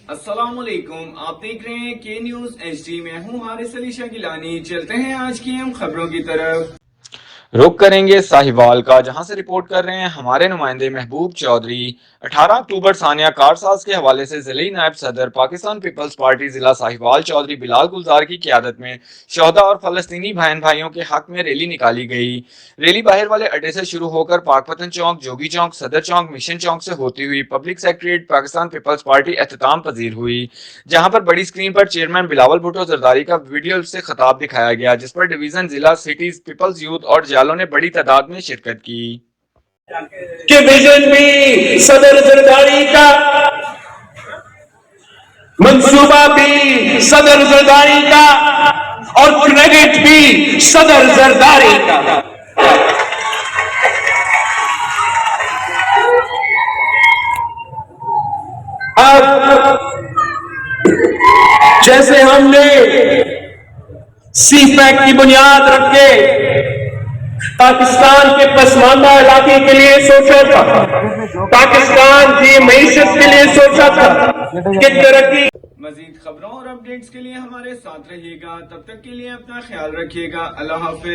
السلام علیکم، آپ دیکھ رہے ہیں کے نیوز ایچ ڈی۔ میں ہوں حارث علی شاہ گیلانی۔ چلتے ہیں آج کی اہم خبروں کی طرف۔ رخ کریں گے ساہیوال کا، جہاں سے رپورٹ کر رہے ہیں ہمارے نمائندے محبوب چودھری۔ 18 اکتوبر ثانیہ کارساز کے حوالے سے ضلعی نائب صدر پاکستان پیپلز پارٹی ضلع ساہیوال چودھری بلال گلزار کی قیادت میں شہداء اور فلسطینی بہن بھائیوں کے حق میں ریلی نکالی گئی۔ ریلی باہر والے اڈے سے شروع ہو کر پاک پتن چوک، جوگی چوک، صدر چوک، مشن چوک سے ہوتی ہوئی پبلک سیکریٹریٹ پاکستان پیپلز پارٹی اختتام پذیر ہوئی، جہاں پر بڑی سکرین پر چیئرمین بلاول بھٹو زرداری کا ویڈیو سے خطاب دکھایا گیا، جس پر ڈویژن، ضلع، سٹیز، پیپلز یوتھ اور جالوں نے بڑی تعداد میں شرکت کی۔ کہ ویژن بھی صدر زرداری کا، منصوبہ بھی صدر زرداری کا، اور کریڈٹ بھی صدر زرداری کا۔ اب جیسے ہم نے سی پیک کی بنیاد رکھ کے پاکستان کے پسماندہ علاقے کے لیے سوچا تھا، پاکستان کی معیشت کے لیے سوچا تھا کہ ترقی۔ مزید خبروں اور اپڈیٹس کے لیے ہمارے ساتھ رہیے گا، تب تک کے لیے اپنا خیال رکھیے گا۔ اللہ حافظ۔